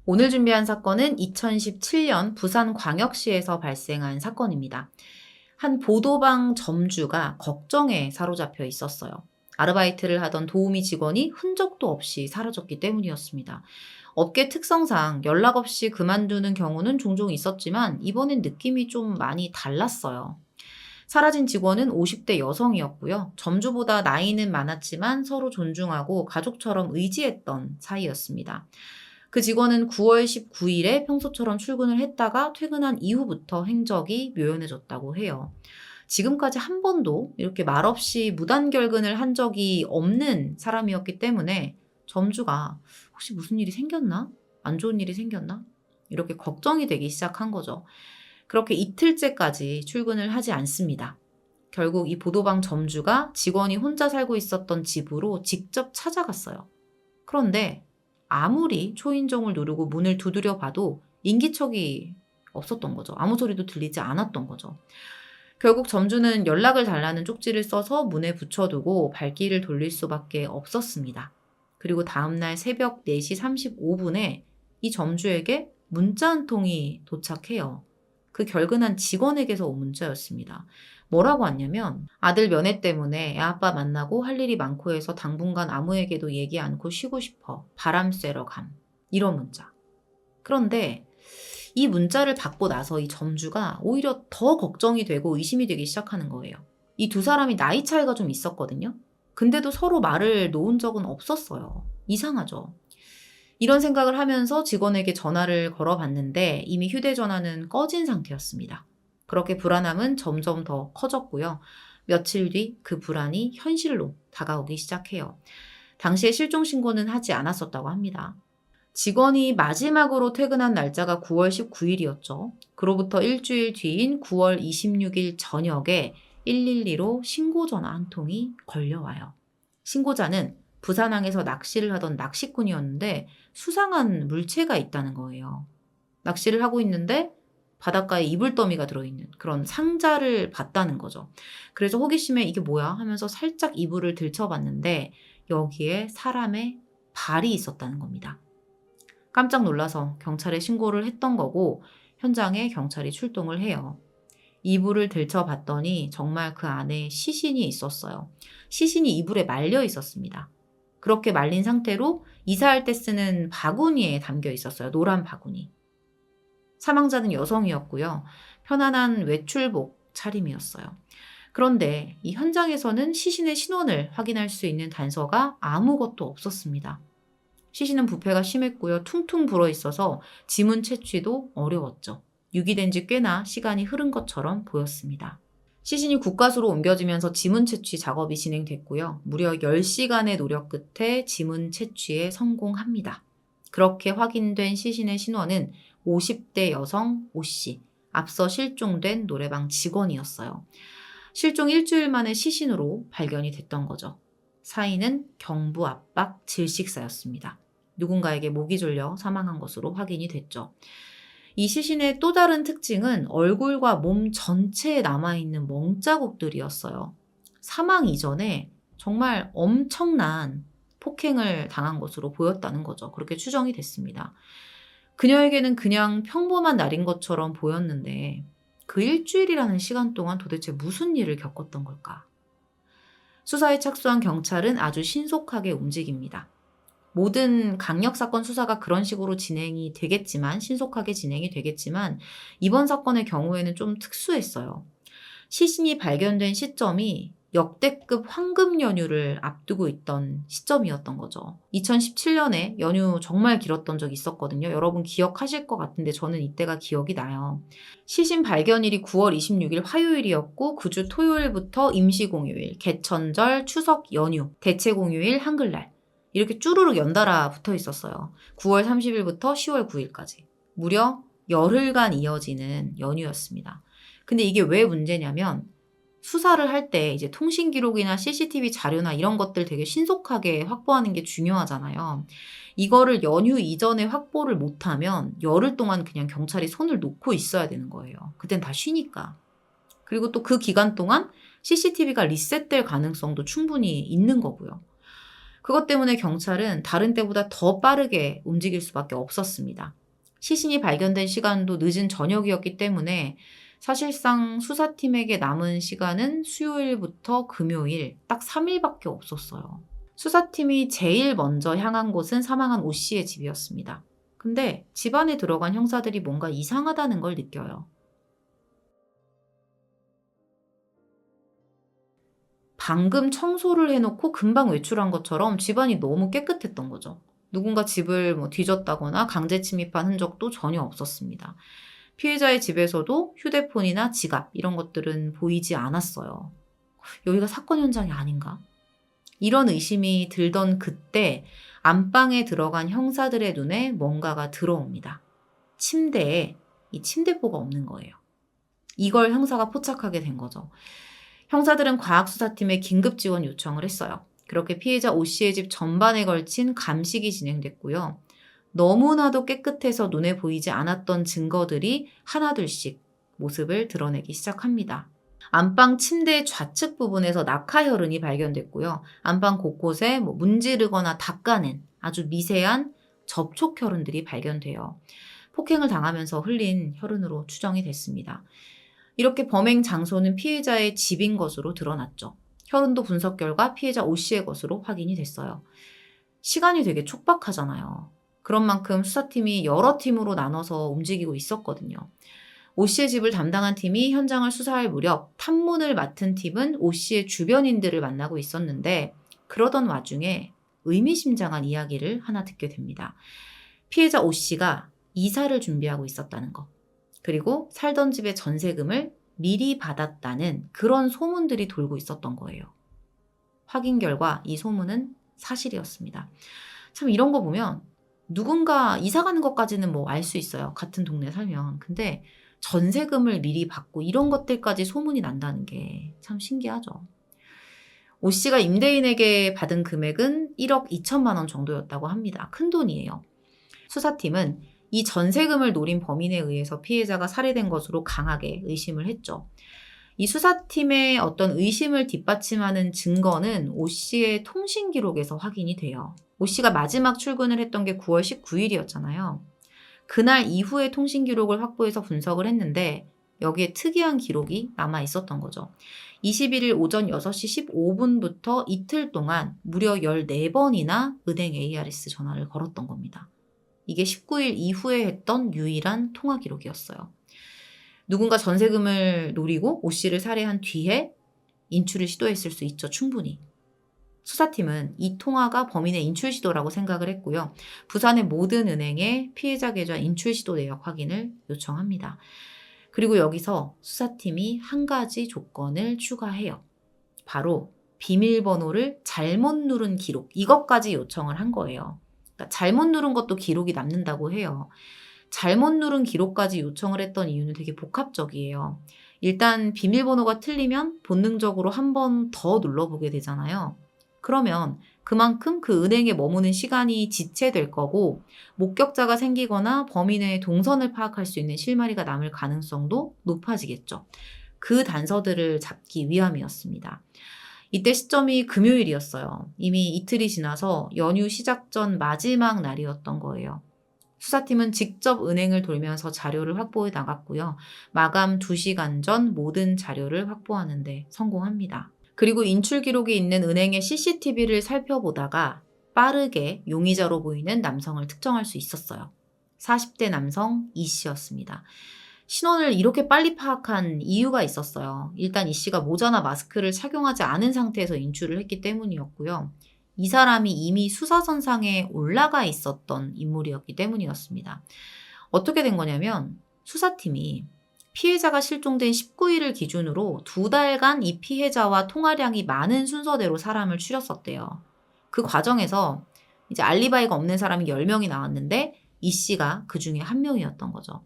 오늘 준비한 사건은 2017년 부산광역시에서 발생한 사건입니다. 한 보도방 점주가 걱정에 사로잡혀 있었어요. 아르바이트를 하던 도우미 직원이 흔적도 없이 사라졌기 때문이었습니다. 업계 특성상 연락 없이 그만두는 경우는 종종 있었지만 이번엔 느낌이 좀 많이 달랐어요. 사라진 직원은 50대 여성이었고요. 점주보다 나이는 많았지만 서로 존중하고 가족처럼 의지했던 사이였습니다. 그 직원은 9월 19일에 평소처럼 출근을 했다가 퇴근한 이후부터 행적이 묘연해졌다고 해요. 지금까지 한 번도 이렇게 말없이 무단결근을 한 적이 없는 사람이었기 때문에 점주가 혹시 무슨 일이 생겼나? 안 좋은 일이 생겼나? 이렇게 걱정이 되기 시작한 거죠. 그렇게 이틀째까지 출근을 하지 않습니다. 결국 이 보도방 점주가 직원이 혼자 살고 있었던 집으로 직접 찾아갔어요. 그런데 아무리 초인종을 누르고 문을 두드려 봐도 인기척이 없었던 거죠. 아무 소리도 들리지 않았던 거죠. 결국 점주는 연락을 달라는 쪽지를 써서 문에 붙여두고 발길을 돌릴 수밖에 없었습니다. 그리고 다음날 새벽 4시 35분에 이 점주에게 문자 한 통이 도착해요. 그 결근한 직원에게서 온 문자였습니다. 뭐라고 왔냐면 아들 면회 때문에 애아빠 만나고 할 일이 많고 해서 당분간 아무에게도 얘기 않고 쉬고 싶어. 바람 쐬러 감. 이런 문자. 그런데 이 문자를 받고 나서 이 점주가 오히려 더 걱정이 되고 의심이 되기 시작하는 거예요. 이 두 사람이 나이 차이가 좀 있었거든요. 근데도 서로 말을 놓은 적은 없었어요. 이상하죠. 이런 생각을 하면서 직원에게 전화를 걸어봤는데 이미 휴대전화는 꺼진 상태였습니다. 그렇게 불안함은 점점 더 커졌고요. 며칠 뒤 그 불안이 현실로 다가오기 시작해요. 당시에 실종 신고는 하지 않았었다고 합니다. 직원이 마지막으로 퇴근한 날짜가 9월 19일이었죠. 그로부터 일주일 뒤인 9월 26일 저녁에 112로 신고 전화 한 통이 걸려와요. 신고자는 부산항에서 낚시를 하던 낚시꾼이었는데 수상한 물체가 있다는 거예요. 낚시를 하고 있는데 바닷가에 이불더미가 들어있는 그런 상자를 봤다는 거죠. 그래서 호기심에 이게 뭐야 하면서 살짝 이불을 들춰봤는데 여기에 사람의 발이 있었다는 겁니다. 깜짝 놀라서 경찰에 신고를 했던 거고 현장에 경찰이 출동을 해요. 이불을 들춰봤더니 정말 그 안에 시신이 있었어요. 시신이 이불에 말려 있었습니다. 그렇게 말린 상태로 이사할 때 쓰는 바구니에 담겨 있었어요. 노란 바구니. 사망자는 여성이었고요. 편안한 외출복 차림이었어요. 그런데 이 현장에서는 시신의 신원을 확인할 수 있는 단서가 아무것도 없었습니다. 시신은 부패가 심했고요. 퉁퉁 불어 있어서 지문 채취도 어려웠죠. 유기된 지 꽤나 시간이 흐른 것처럼 보였습니다. 시신이 국과수로 옮겨지면서 지문 채취 작업이 진행됐고요. 무려 10시간의 노력 끝에 지문 채취에 성공합니다. 그렇게 확인된 시신의 신원은 50대 여성 오씨, 앞서 실종된 노래방 직원이었어요. 실종 일주일 만에 시신으로 발견이 됐던 거죠. 사인은 경부 압박 질식사였습니다. 누군가에게 목이 졸려 사망한 것으로 확인이 됐죠. 이 시신의 또 다른 특징은 얼굴과 몸 전체에 남아있는 멍자국들이었어요. 사망 이전에 정말 엄청난 폭행을 당한 것으로 보였다는 거죠. 그렇게 추정이 됐습니다. 그녀에게는 그냥 평범한 날인 것처럼 보였는데 그 일주일이라는 시간 동안 도대체 무슨 일을 겪었던 걸까? 수사에 착수한 경찰은 아주 신속하게 움직입니다. 모든 강력사건 수사가 그런 식으로 진행이 되겠지만, 신속하게 진행이 되겠지만, 이번 사건의 경우에는 좀 특수했어요. 시신이 발견된 시점이 역대급 황금 연휴를 앞두고 있던 시점이었던 거죠. 2017년에 연휴 정말 길었던 적이 있었거든요. 여러분 기억하실 것 같은데 저는 이때가 기억이 나요. 시신 발견일이 9월 26일 화요일이었고 그 주 토요일부터 임시공휴일, 개천절, 추석 연휴, 대체공휴일, 한글날 이렇게 쭈루룩 연달아 붙어 있었어요. 9월 30일부터 10월 9일까지. 무려 열흘간 이어지는 연휴였습니다. 근데 이게 왜 문제냐면 수사를 할 때 이제 통신 기록이나 CCTV 자료나 이런 것들 되게 신속하게 확보하는 게 중요하잖아요. 이거를 연휴 이전에 확보를 못하면 열흘 동안 그냥 경찰이 손을 놓고 있어야 되는 거예요. 그땐 다 쉬니까. 그리고 또 그 기간 동안 CCTV가 리셋될 가능성도 충분히 있는 거고요. 그것 때문에 경찰은 다른 때보다 더 빠르게 움직일 수밖에 없었습니다. 시신이 발견된 시간도 늦은 저녁이었기 때문에 사실상 수사팀에게 남은 시간은 수요일부터 금요일 딱 3일밖에 없었어요. 수사팀이 제일 먼저 향한 곳은 사망한 오 씨의 집이었습니다. 근데 집 안에 들어간 형사들이 뭔가 이상하다는 걸 느껴요. 방금 청소를 해놓고 금방 외출한 것처럼 집안이 너무 깨끗했던 거죠. 누군가 집을 뒤졌다거나 강제 침입한 흔적도 전혀 없었습니다. 피해자의 집에서도 휴대폰이나 지갑 이런 것들은 보이지 않았어요. 여기가 사건 현장이 아닌가? 이런 의심이 들던 그때 안방에 들어간 형사들의 눈에 뭔가가 들어옵니다. 침대에 이 침대포가 없는 거예요. 이걸 형사가 포착하게 된 거죠. 형사들은 과학수사팀에 긴급 지원 요청을 했어요. 그렇게 피해자 오 씨의 집 전반에 걸친 감식이 진행됐고요. 너무나도 깨끗해서 눈에 보이지 않았던 증거들이 하나둘씩 모습을 드러내기 시작합니다. 안방 침대 좌측 부분에서 낙하혈흔이 발견됐고요. 안방 곳곳에 문지르거나 닦아낸 아주 미세한 접촉혈흔들이 발견돼요. 폭행을 당하면서 흘린 혈흔으로 추정이 됐습니다. 이렇게 범행 장소는 피해자의 집인 것으로 드러났죠. 혈흔도 분석 결과 피해자 오 씨의 것으로 확인이 됐어요. 시간이 되게 촉박하잖아요. 그런 만큼 수사팀이 여러 팀으로 나눠서 움직이고 있었거든요. 오 씨의 집을 담당한 팀이 현장을 수사할 무렵 탐문을 맡은 팀은 오 씨의 주변인들을 만나고 있었는데 그러던 와중에 의미심장한 이야기를 하나 듣게 됩니다. 피해자 오 씨가 이사를 준비하고 있었다는 것. 그리고 살던 집의 전세금을 미리 받았다는 그런 소문들이 돌고 있었던 거예요. 확인 결과 이 소문은 사실이었습니다. 참 이런 거 보면 누군가 이사 가는 것까지는 알 수 있어요. 같은 동네에 살면. 근데 전세금을 미리 받고 이런 것들까지 소문이 난다는 게 참 신기하죠. 오 씨가 임대인에게 받은 금액은 1억 2천만 원 정도였다고 합니다. 큰 돈이에요. 수사팀은 이 전세금을 노린 범인에 의해서 피해자가 살해된 것으로 강하게 의심을 했죠. 이 수사팀의 어떤 의심을 뒷받침하는 증거는 오 씨의 통신 기록에서 확인이 돼요. 오 씨가 마지막 출근을 했던 게 9월 19일이었잖아요. 그날 이후의 통신 기록을 확보해서 분석을 했는데 여기에 특이한 기록이 남아 있었던 거죠. 21일 오전 6시 15분부터 이틀 동안 무려 14번이나 은행 ARS 전화를 걸었던 겁니다. 이게 19일 이후에 했던 유일한 통화 기록이었어요. 누군가 전세금을 노리고 오 씨를 살해한 뒤에 인출을 시도했을 수 있죠. 충분히. 수사팀은 이 통화가 범인의 인출 시도라고 생각을 했고요. 부산의 모든 은행에 피해자 계좌 인출 시도 내역 확인을 요청합니다. 그리고 여기서 수사팀이 한 가지 조건을 추가해요. 바로 비밀번호를 잘못 누른 기록, 이것까지 요청을 한 거예요. 그러니까 잘못 누른 것도 기록이 남는다고 해요. 잘못 누른 기록까지 요청을 했던 이유는 되게 복합적이에요. 일단 비밀번호가 틀리면 본능적으로 한 번 더 눌러보게 되잖아요. 그러면 그만큼 그 은행에 머무는 시간이 지체될 거고 목격자가 생기거나 범인의 동선을 파악할 수 있는 실마리가 남을 가능성도 높아지겠죠. 그 단서들을 잡기 위함이었습니다. 이때 시점이 금요일이었어요. 이미 이틀이 지나서 연휴 시작 전 마지막 날이었던 거예요. 수사팀은 직접 은행을 돌면서 자료를 확보해 나갔고요. 마감 2시간 전 모든 자료를 확보하는 데 성공합니다. 그리고 인출 기록이 있는 은행의 CCTV를 살펴보다가 빠르게 용의자로 보이는 남성을 특정할 수 있었어요. 40대 남성 이 씨였습니다. 신원을 이렇게 빨리 파악한 이유가 있었어요. 일단 이 씨가 모자나 마스크를 착용하지 않은 상태에서 인출을 했기 때문이었고요. 이 사람이 이미 수사선상에 올라가 있었던 인물이었기 때문이었습니다. 어떻게 된 거냐면 수사팀이 피해자가 실종된 19일을 기준으로 2달간 이 피해자와 통화량이 많은 순서대로 사람을 추렸었대요. 그 과정에서 이제 알리바이가 없는 사람이 10명이 나왔는데 이 씨가 그 중에 한 명이었던 거죠.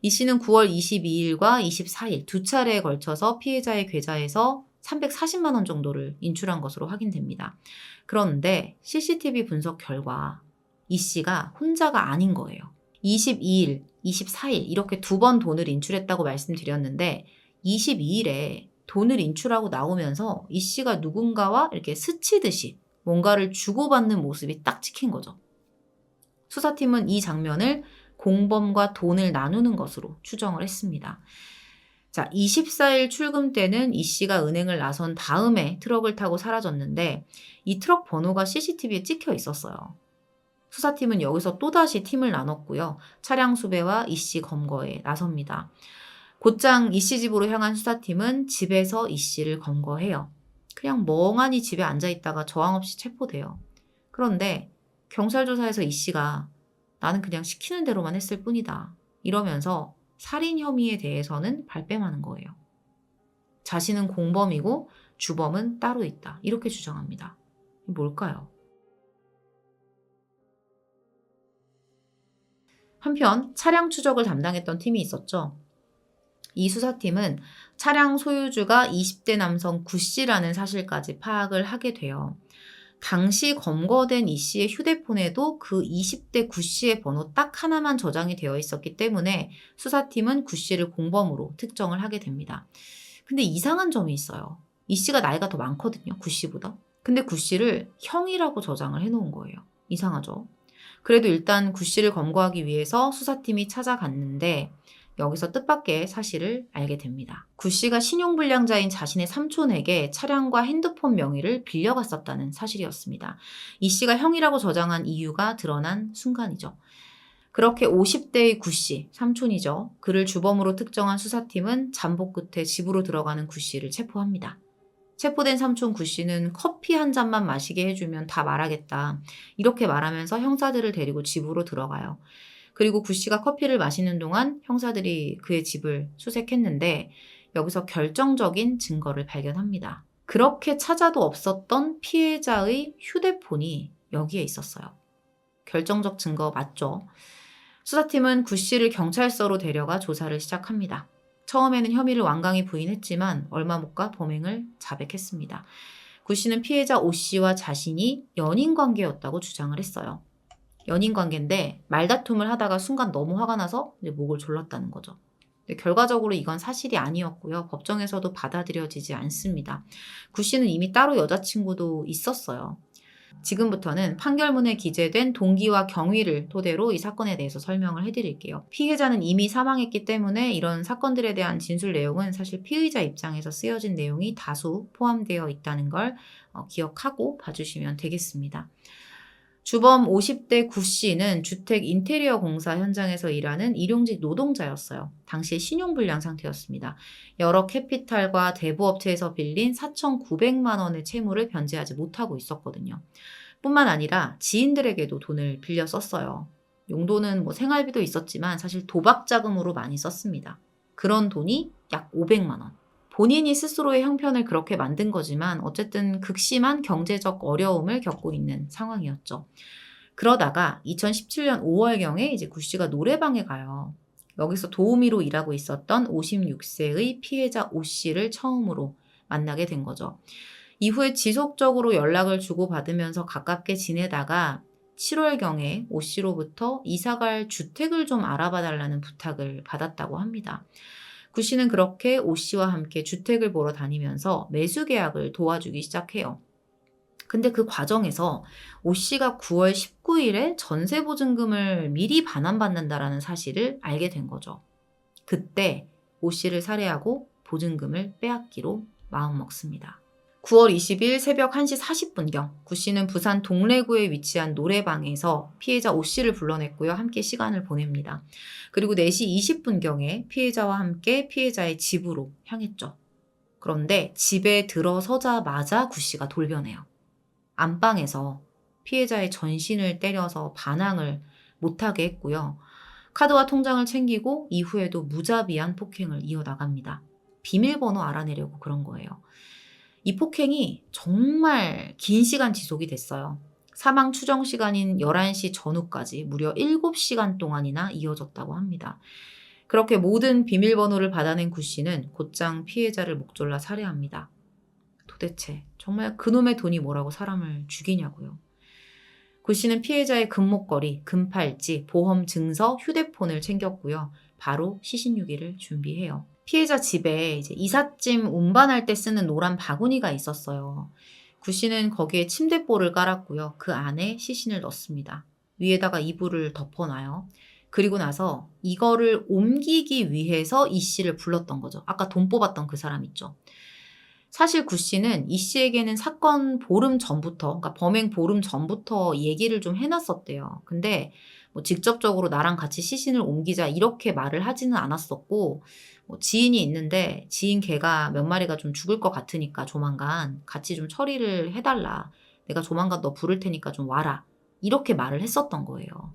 이 씨는 9월 22일과 24일 두 차례에 걸쳐서 피해자의 계좌에서 340만 원 정도를 인출한 것으로 확인됩니다. 그런데 CCTV 분석 결과 이 씨가 혼자가 아닌 거예요. 22일, 24일 이렇게 2번 돈을 인출했다고 말씀드렸는데 22일에 돈을 인출하고 나오면서 이 씨가 누군가와 이렇게 스치듯이 뭔가를 주고받는 모습이 딱 찍힌 거죠. 수사팀은 이 장면을 공범과 돈을 나누는 것으로 추정을 했습니다. 자, 24일 출금 때는 이 씨가 은행을 나선 다음에 트럭을 타고 사라졌는데 이 트럭 번호가 CCTV에 찍혀 있었어요. 수사팀은 여기서 또다시 팀을 나눴고요. 차량 수배와 이 씨 검거에 나섭니다. 곧장 이 씨 집으로 향한 수사팀은 집에서 이 씨를 검거해요. 그냥 멍하니 집에 앉아있다가 저항 없이 체포돼요. 그런데 경찰 조사에서 이 씨가 나는 그냥 시키는 대로만 했을 뿐이다. 이러면서 살인 혐의에 대해서는 발뺌하는 거예요. 자신은 공범이고 주범은 따로 있다. 이렇게 주장합니다. 뭘까요? 한편 차량 추적을 담당했던 팀이 있었죠. 이 수사팀은 차량 소유주가 20대 남성 구 씨라는 사실까지 파악을 하게 돼요. 당시 검거된 이 씨의 휴대폰에도 그 20대 구 씨의 번호 딱 하나만 저장이 되어 있었기 때문에 수사팀은 구 씨를 공범으로 특정을 하게 됩니다. 근데 이상한 점이 있어요. 이 씨가 나이가 더 많거든요. 구 씨보다. 근데 구 씨를 형이라고 저장을 해놓은 거예요. 이상하죠? 그래도 일단 구 씨를 검거하기 위해서 수사팀이 찾아갔는데 여기서 뜻밖의 사실을 알게 됩니다. 구 씨가 신용불량자인 자신의 삼촌에게 차량과 핸드폰 명의를 빌려갔었다는 사실이었습니다. 이 씨가 형이라고 저장한 이유가 드러난 순간이죠. 그렇게 50대의 구 씨, 삼촌이죠. 그를 주범으로 특정한 수사팀은 잠복 끝에 집으로 들어가는 구 씨를 체포합니다. 체포된 삼촌 구 씨는 커피 한 잔만 마시게 해주면 다 말하겠다. 이렇게 말하면서 형사들을 데리고 집으로 들어가요. 그리고 구 씨가 커피를 마시는 동안 형사들이 그의 집을 수색했는데 여기서 결정적인 증거를 발견합니다. 그렇게 찾아도 없었던 피해자의 휴대폰이 여기에 있었어요. 결정적 증거 맞죠? 수사팀은 구 씨를 경찰서로 데려가 조사를 시작합니다. 처음에는 혐의를 완강히 부인했지만 얼마 못 가 범행을 자백했습니다. 구 씨는 피해자 오 씨와 자신이 연인 관계였다고 주장을 했어요. 연인 관계인데 말다툼을 하다가 순간 너무 화가 나서 이제 목을 졸랐다는 거죠. 근데 결과적으로 이건 사실이 아니었고요. 법정에서도 받아들여지지 않습니다. 구 씨는 이미 따로 여자친구도 있었어요. 지금부터는 판결문에 기재된 동기와 경위를 토대로 이 사건에 대해서 설명을 해드릴게요. 피해자는 이미 사망했기 때문에 이런 사건들에 대한 진술 내용은 사실 피의자 입장에서 쓰여진 내용이 다수 포함되어 있다는 걸 기억하고 봐주시면 되겠습니다. 주범 50대 구 씨는 주택 인테리어 공사 현장에서 일하는 일용직 노동자였어요. 당시에 신용불량 상태였습니다. 여러 캐피탈과 대부업체에서 빌린 4,900만 원의 채무를 변제하지 못하고 있었거든요. 뿐만 아니라 지인들에게도 돈을 빌려 썼어요. 용도는 생활비도 있었지만 사실 도박 자금으로 많이 썼습니다. 그런 돈이 약 500만 원. 본인이 스스로의 형편을 그렇게 만든 거지만 어쨌든 극심한 경제적 어려움을 겪고 있는 상황이었죠. 그러다가 2017년 5월경에 이제 구 씨가 노래방에 가요. 여기서 도우미로 일하고 있었던 56세의 피해자 오 씨를 처음으로 만나게 된 거죠. 이후에 지속적으로 연락을 주고받으면서 가깝게 지내다가 7월경에 오 씨로부터 이사갈 주택을 좀 알아봐 달라는 부탁을 받았다고 합니다. 구 씨는 그렇게 오 씨와 함께 주택을 보러 다니면서 매수 계약을 도와주기 시작해요. 근데 그 과정에서 오 씨가 9월 19일에 전세보증금을 미리 반환받는다라는 사실을 알게 된 거죠. 그때 오 씨를 살해하고 보증금을 빼앗기로 마음먹습니다. 9월 20일 새벽 1시 40분경 구 씨는 부산 동래구에 위치한 노래방에서 피해자 오 씨를 불러냈고요. 함께 시간을 보냅니다. 그리고 4시 20분경에 피해자와 함께 피해자의 집으로 향했죠. 그런데 집에 들어서자마자 구 씨가 돌변해요. 안방에서 피해자의 전신을 때려서 반항을 못하게 했고요. 카드와 통장을 챙기고 이후에도 무자비한 폭행을 이어나갑니다. 비밀번호 알아내려고 그런 거예요. 이 폭행이 정말 긴 시간 지속이 됐어요. 사망 추정 시간인 11시 전후까지 무려 7시간 동안이나 이어졌다고 합니다. 그렇게 모든 비밀번호를 받아낸 구 씨는 곧장 피해자를 목졸라 살해합니다. 도대체 정말 그놈의 돈이 뭐라고 사람을 죽이냐고요. 구 씨는 피해자의 금목걸이, 금팔찌, 보험 증서, 휴대폰을 챙겼고요. 바로 시신유기를 준비해요. 피해자 집에 이제 이삿짐 운반할 때 쓰는 노란 바구니가 있었어요. 구 씨는 거기에 침대볼을 깔았고요. 그 안에 시신을 넣습니다. 위에다가 이불을 덮어놔요. 그리고 나서 이거를 옮기기 위해서 이 씨를 불렀던 거죠. 아까 돈 뽑았던 그 사람 있죠. 사실 구 씨는 이 씨에게는 사건 보름 전부터, 그러니까 범행 보름 전부터 얘기를 좀 해놨었대요. 근데 뭐 직접적으로 나랑 같이 시신을 옮기자 이렇게 말을 하지는 않았었고, 뭐 지인이 있는데 지인 개가 몇 마리가 좀 죽을 것 같으니까 조만간 같이 좀 처리를 해달라. 내가 조만간 너 부를 테니까 좀 와라. 이렇게 말을 했었던 거예요.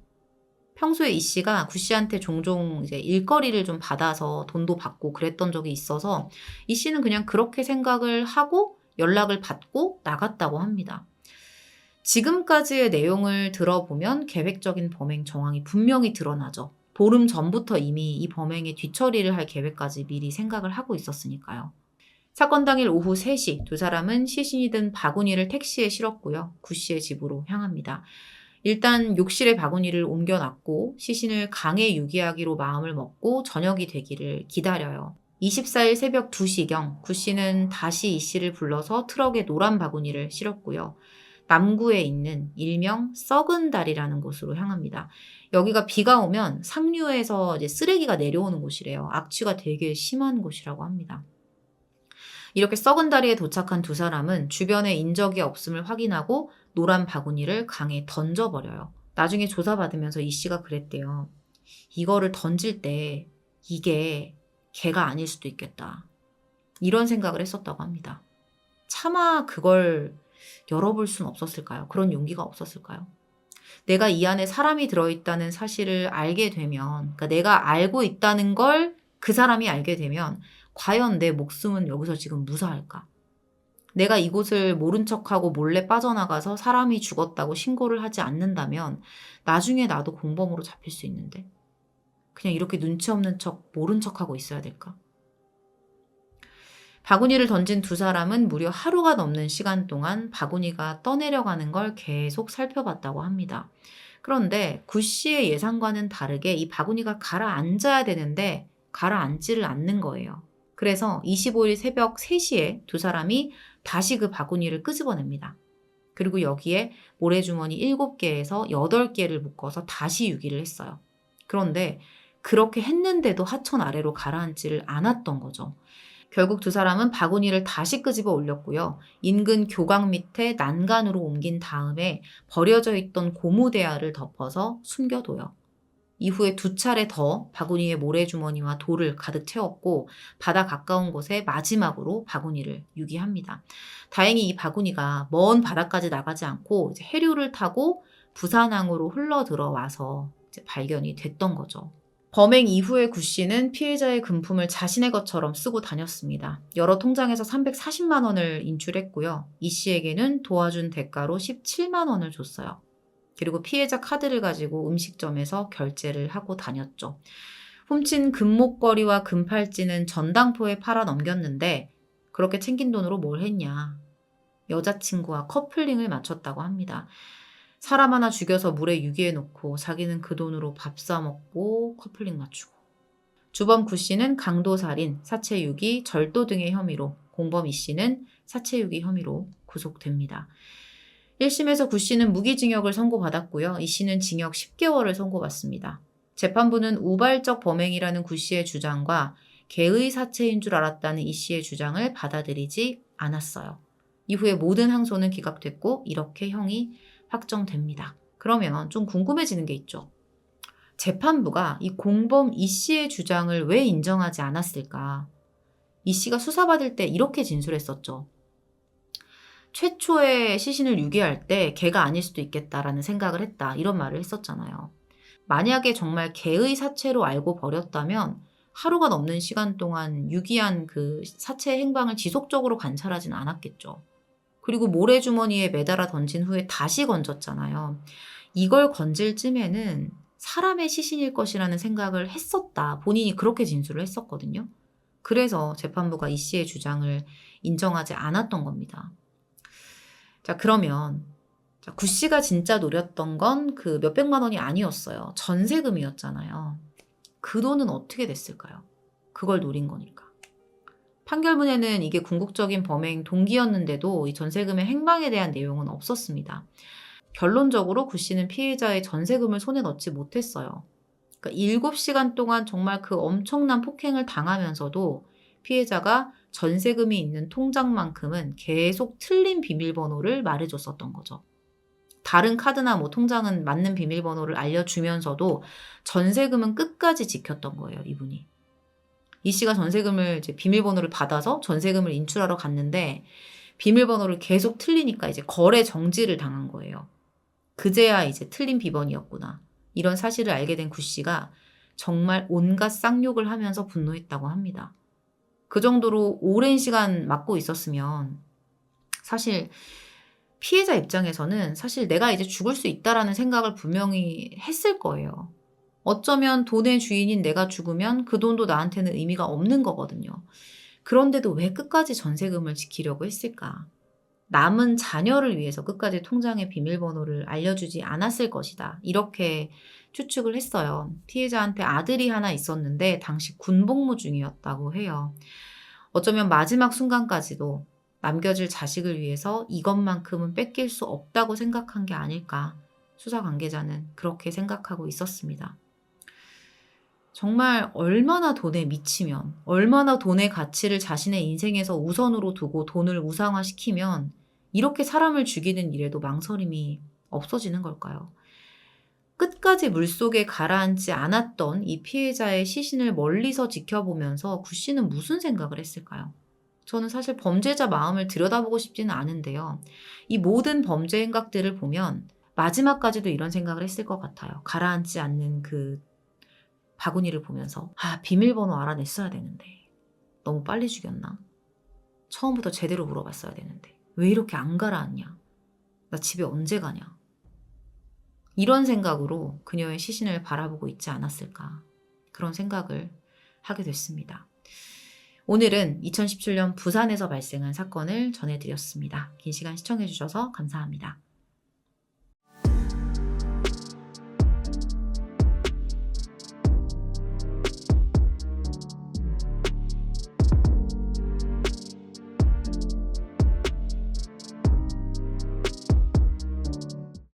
평소에 이 씨가 구 씨한테 종종 이제 일거리를 좀 받아서 돈도 받고 그랬던 적이 있어서 이 씨는 그냥 그렇게 생각을 하고 연락을 받고 나갔다고 합니다. 지금까지의 내용을 들어보면 계획적인 범행 정황이 분명히 드러나죠. 보름 전부터 이미 이 범행의 뒤처리를 할 계획까지 미리 생각을 하고 있었으니까요. 사건 당일 오후 3시 두 사람은 시신이 든 바구니를 택시에 실었고요. 구 씨의 집으로 향합니다. 일단 욕실에 바구니를 옮겨놨고 시신을 강에 유기하기로 마음을 먹고 저녁이 되기를 기다려요. 24일 새벽 2시경 구 씨는 다시 이 씨를 불러서 트럭에 노란 바구니를 실었고요. 남구에 있는 일명 썩은 달이라는 곳으로 향합니다. 여기가 비가 오면 상류에서 이제 쓰레기가 내려오는 곳이래요. 악취가 되게 심한 곳이라고 합니다. 이렇게 썩은 다리에 도착한 두 사람은 주변에 인적이 없음을 확인하고 노란 바구니를 강에 던져버려요. 나중에 조사받으면서 이 씨가 그랬대요. 이거를 던질 때 이게 개가 아닐 수도 있겠다. 이런 생각을 했었다고 합니다. 차마 그걸 열어볼 수는 없었을까요? 그런 용기가 없었을까요? 내가 이 안에 사람이 들어있다는 사실을 알게 되면, 그러니까 내가 알고 있다는 걸 그 사람이 알게 되면 과연 내 목숨은 여기서 지금 무사할까? 내가 이곳을 모른 척하고 몰래 빠져나가서 사람이 죽었다고 신고를 하지 않는다면 나중에 나도 공범으로 잡힐 수 있는데 그냥 이렇게 눈치 없는 척 모른 척하고 있어야 될까? 바구니를 던진 두 사람은 무려 하루가 넘는 시간 동안 바구니가 떠내려가는 걸 계속 살펴봤다고 합니다. 그런데 구 씨의 예상과는 다르게 이 바구니가 가라앉아야 되는데 가라앉지를 않는 거예요. 그래서 25일 새벽 3시에 두 사람이 다시 그 바구니를 끄집어냅니다. 그리고 여기에 모래주머니 7개에서 8개를 묶어서 다시 유기를 했어요. 그런데 그렇게 했는데도 하천 아래로 가라앉지를 않았던 거죠. 결국 두 사람은 바구니를 다시 끄집어 올렸고요. 인근 교각 밑에 난간으로 옮긴 다음에 버려져 있던 고무대야를 덮어서 숨겨둬요. 이후에 2차례 더 바구니에 모래주머니와 돌을 가득 채웠고 바다 가까운 곳에 마지막으로 바구니를 유기합니다. 다행히 이 바구니가 먼 바다까지 나가지 않고 이제 해류를 타고 부산항으로 흘러 들어와서 이제 발견이 됐던 거죠. 범행 이후에 구 씨는 피해자의 금품을 자신의 것처럼 쓰고 다녔습니다. 여러 통장에서 340만 원을 인출했고요. 이 씨에게는 도와준 대가로 17만 원을 줬어요. 그리고 피해자 카드를 가지고 음식점에서 결제를 하고 다녔죠. 훔친 금목걸이와 금팔찌는 전당포에 팔아 넘겼는데 그렇게 챙긴 돈으로 뭘 했냐. 여자친구와 커플링을 마쳤다고 합니다. 사람 하나 죽여서 물에 유기해 놓고 자기는 그 돈으로 밥 사 먹고 커플링 맞추고. 주범 구 씨는 강도살인, 사체유기, 절도 등의 혐의로, 공범 이 씨는 사체유기 혐의로 구속됩니다. 1심에서 구 씨는 무기징역을 선고받았고요. 이 씨는 징역 10개월을 선고받습니다. 재판부는 우발적 범행이라는 구 씨의 주장과 개의 사체인 줄 알았다는 이 씨의 주장을 받아들이지 않았어요. 이후에 모든 항소는 기각됐고 이렇게 형이 확정됩니다. 그러면 좀 궁금해지는 게 있죠. 재판부가 이 공범 이 씨의 주장을 왜 인정하지 않았을까? 이 씨가 수사받을 때 이렇게 진술했었죠. 최초의 시신을 유기할 때 개가 아닐 수도 있겠다라는 생각을 했다. 이런 말을 했었잖아요. 만약에 정말 개의 사체로 알고 버렸다면 하루가 넘는 시간 동안 유기한 그 사체의 행방을 지속적으로 관찰하진 않았겠죠. 그리고 모래주머니에 매달아 던진 후에 다시 건졌잖아요. 이걸 건질 쯤에는 사람의 시신일 것이라는 생각을 했었다. 본인이 그렇게 진술을 했었거든요. 그래서 재판부가 이 씨의 주장을 인정하지 않았던 겁니다. 자, 그러면 구 씨가 진짜 노렸던 건 그 몇백만 원이 아니었어요. 전세금이었잖아요. 그 돈은 어떻게 됐을까요? 그걸 노린 거니까. 판결문에는 이게 궁극적인 범행 동기였는데도 이 전세금의 행방에 대한 내용은 없었습니다. 결론적으로 구 씨는 피해자의 전세금을 손에 넣지 못했어요. 그러니까 7시간 동안 정말 그 엄청난 폭행을 당하면서도 피해자가 전세금이 있는 통장만큼은 계속 틀린 비밀번호를 말해줬었던 거죠. 다른 카드나 뭐 통장은 맞는 비밀번호를 알려주면서도 전세금은 끝까지 지켰던 거예요, 이분이. 이 씨가 전세금을 이제 비밀번호를 받아서 전세금을 인출하러 갔는데 비밀번호를 계속 틀리니까 이제 거래 정지를 당한 거예요. 그제야 이제 틀린 비번이었구나. 이런 사실을 알게 된 구 씨가 정말 온갖 쌍욕을 하면서 분노했다고 합니다. 그 정도로 오랜 시간 맞고 있었으면 사실 피해자 입장에서는 사실 내가 이제 죽을 수 있다라는 생각을 분명히 했을 거예요. 어쩌면 돈의 주인인 내가 죽으면 그 돈도 나한테는 의미가 없는 거거든요. 그런데도 왜 끝까지 전세금을 지키려고 했을까? 남은 자녀를 위해서 끝까지 통장의 비밀번호를 알려주지 않았을 것이다. 이렇게 추측을 했어요. 피해자한테 아들이 하나 있었는데 당시 군복무 중이었다고 해요. 어쩌면 마지막 순간까지도 남겨질 자식을 위해서 이것만큼은 뺏길 수 없다고 생각한 게 아닐까. 수사 관계자는 그렇게 생각하고 있었습니다. 정말 얼마나 돈에 미치면, 얼마나 돈의 가치를 자신의 인생에서 우선으로 두고 돈을 우상화시키면 이렇게 사람을 죽이는 일에도 망설임이 없어지는 걸까요? 끝까지 물속에 가라앉지 않았던 이 피해자의 시신을 멀리서 지켜보면서 구 씨는 무슨 생각을 했을까요? 저는 사실 범죄자 마음을 들여다보고 싶지는 않은데요. 이 모든 범죄 행각들을 보면 마지막까지도 이런 생각을 했을 것 같아요. 가라앉지 않는 그 바구니를 보면서 비밀번호 알아냈어야 되는데 너무 빨리 죽였나? 처음부터 제대로 물어봤어야 되는데 왜 이렇게 안 가라앉냐? 나 집에 언제 가냐? 이런 생각으로 그녀의 시신을 바라보고 있지 않았을까? 그런 생각을 하게 됐습니다. 오늘은 2017년 부산에서 발생한 사건을 전해드렸습니다. 긴 시간 시청해주셔서 감사합니다.